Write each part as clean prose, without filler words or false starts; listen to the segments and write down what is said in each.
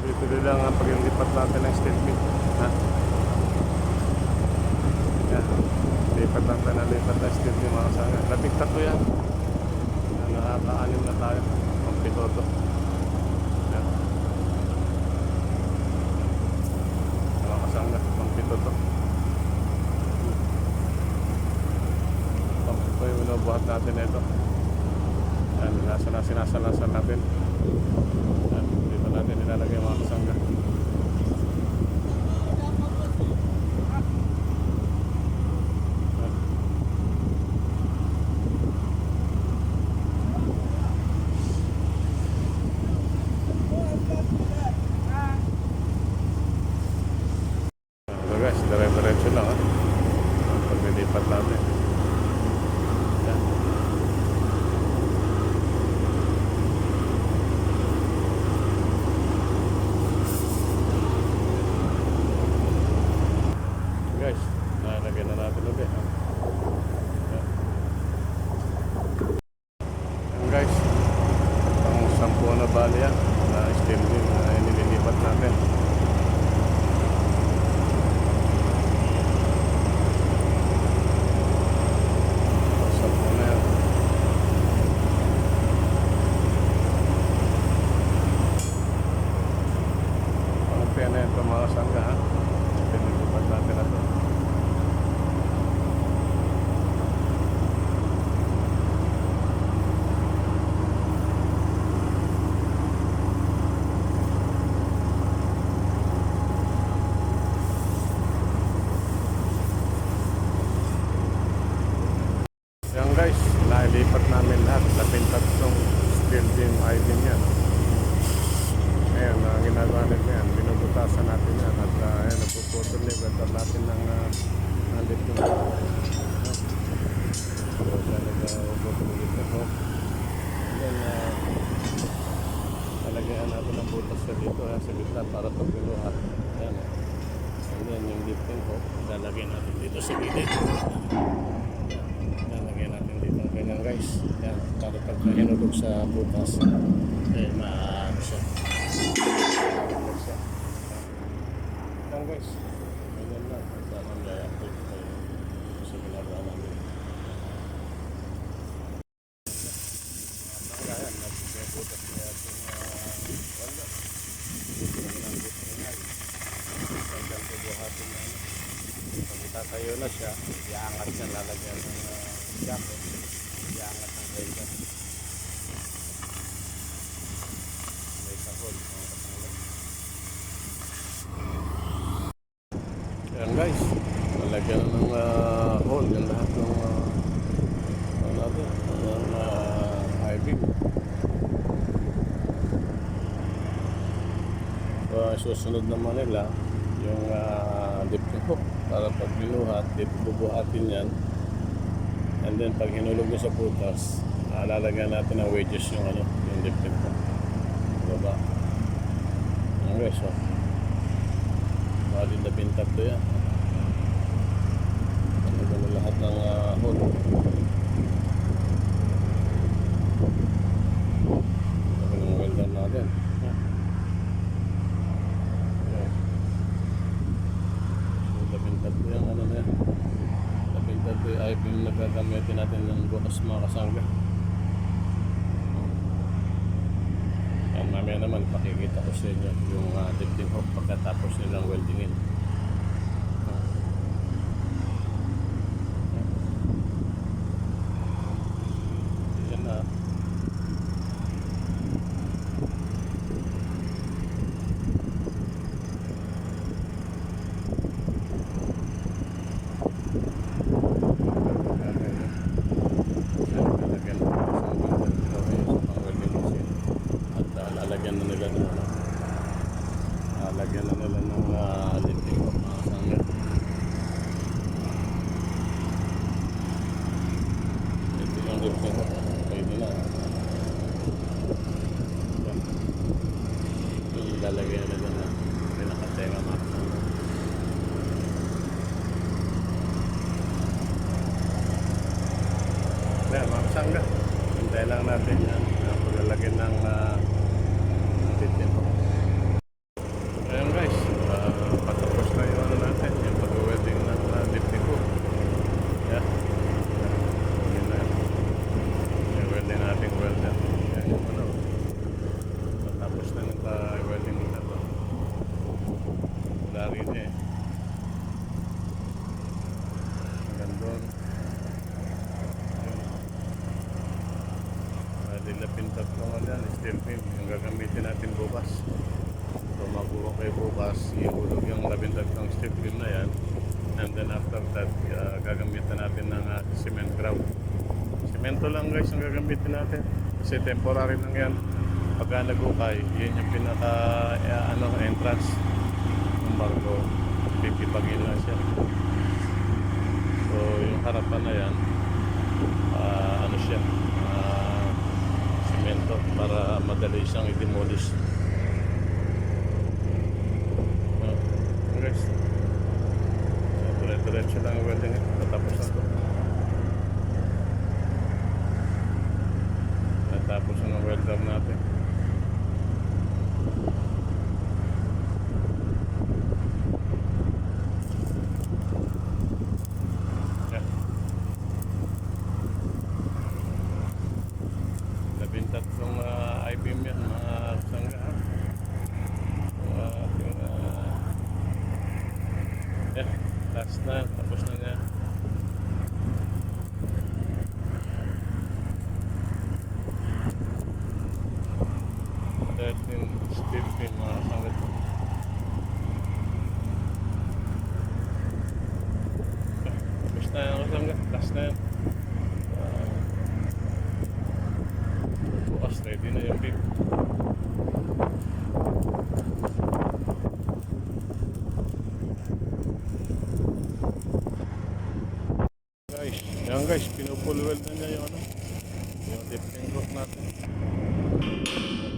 Tuloy-tuloy lang ang paglilipat natin ng steel mill. Ha? Yan. Lipat lang tayo na lipat ng steel mill mga kasanga. Labing tatlo yan. Nakaka-anim na tayo. Ang pitoto. Yan. Mga kasanga. Ang pitoto. Ito yung binubuhat natin ito. Yan. Sinasalasan natin. Yan. Dito natin nilalagay mga kasanga. Guys, dire-diretso lang ha. Ang paglilipat natin. Yan. Guys, nalagyan na natin ulit. Yan. Yan guys, ang 10 na bali yan na steel beam na nililipat natin. Na ito mga sangga ha. Pinilipat natin na ito. Yan guys, nailipat namin lahat. 13 steel beam I-beam yan. Ayan, ginagawa natin yan. Binubutasan natin yan. At ayan, nagpuputol niya. Natin ng litong. So, nag-uputol dito. And then, nalagyan natin ang butas sa dito. Sa gitna para pag binuhat. Ayan. And then, yung lifting ko, lalagyan natin dito sa gilid. Lalagyan natin dito. Ganyan guys. Ayan, para pag hinulog sa butas. Ayan, maano siya. Yan guys, ganyan lang. Saan gaya ko ito sa ginagawa namin. Gaya, nagpuputas niya itong wala. Ginanggit rin ay. Hanggang bubuhatin na ano. Pag itatayo na siya, iangat siya, lalagyan ng jacket. Iangat ng welder. May sahol. Yan guys, nalagyan ng hole yung lahat ng I-beam. So, susunod naman nila yung lifting hook para pag binuhat, dito bubuhatin yan. And then pag hinulog mo sa putas, lalagyan natin ng wedges yung yung lifting hook. Baba. Yan guys, so. Bali na pintat to yan. Ano na lahat ng hole. Ito yung welder natin. So, napintat to yung ano na yan. Napintat to yung I-beam na gagamitin natin ng bukas mga kasangga. Yan, mamaya naman pakikita ko sa inyo yung lifting hook pagkatapos nilang weldingin. Yan na. Lalagyan na nila ng lalagyan na nila ng lifting hook mga kasangga. Ito yung lifting hook, pwede na. Yung ilalagyan na nila na pinakatenga mga kasangga. Ayan mga kasangga, hintayin lang natin yan paglalagyan ng lifting hook. bukas. So makuha kayo bukas, ihulog yung 13 steel beam na yan. And then after that, gagamitan natin ng cement grout. Semento lang guys ang gagamitin natin. Kasi temporary lang yan. Pagka nagukay, yun yung pinaka entrance ng barko. Pipipagin na siya. So yung harapan na yan, ano siya, semento para madali siyang i-demolish. Guys, so dire-diretso lang ang welding. Natapos na ito. Natapos na ang welder natin. Yan. 13 I-beam yan, mga sangga. Yan, last na, tapos na niya. Steel pin mga sangga. Tapos na yan, mga sangga. Last na yan. Bukas, ready na yung beam. Yan guys, pinupull weld na niya yung yung lifting rope natin.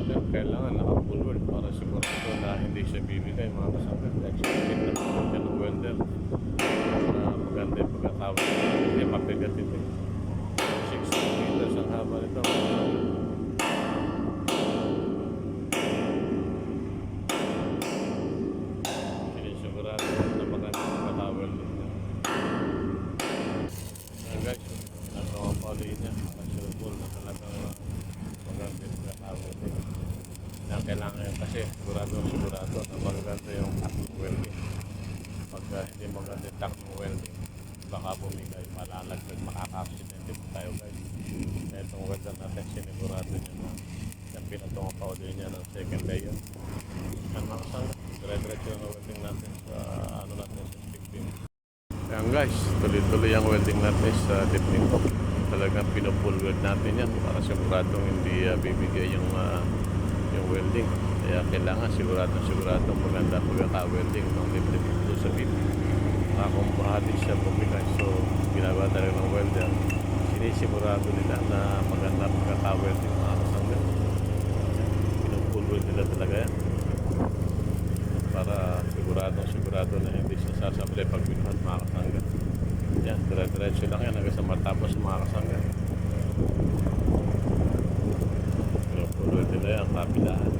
Yan, kailangan naka-full weld para sigurado na hindi siya bibigay mga kasangga. Check na po siya ng welder na maganda yung pagkatawag. Hindi mapigat ito. 60 meters ang haba nito. Sinisigurado na maganda yung pagkatawag nito. Guys, nasa mga pali niya, nasa-full na talagang maganda yung pagkatawag nito. Yan, kailangan yun kasi sigurado na maganda yung takong welding. Pagka hindi maganda yung takong welding, baka bumigay, malalagdag, makaka-accidente po tayo guys. Kaya itong welder natin, sinigurado niya na yung pinatong powder niya ng second layer. Yan mga kasama, dire-diretso yung welding natin sa natin sa stick beam. Yan guys, tuloy-tuloy ang welding natin sa lifting hook. Talagang pinupull weld natin yan para siguradong hindi bibigay yung welding. Kaya kailangan sigurado maganda pagkaka-welding ng lifting hook sa beam. Kung bahati siya bumigay, so ginagawa talaga ng welder. Sinisigurado nila na maganda pagkaka-welding mga kasangga. Pinupull weld nila talaga yan para sigurado na hindi siya sasablay pag binuhat mga kasangga. Yan, dire-diretso lang yan hanggang sa matapos mga kasangga. Pinupull weld nila yan, kapilaan.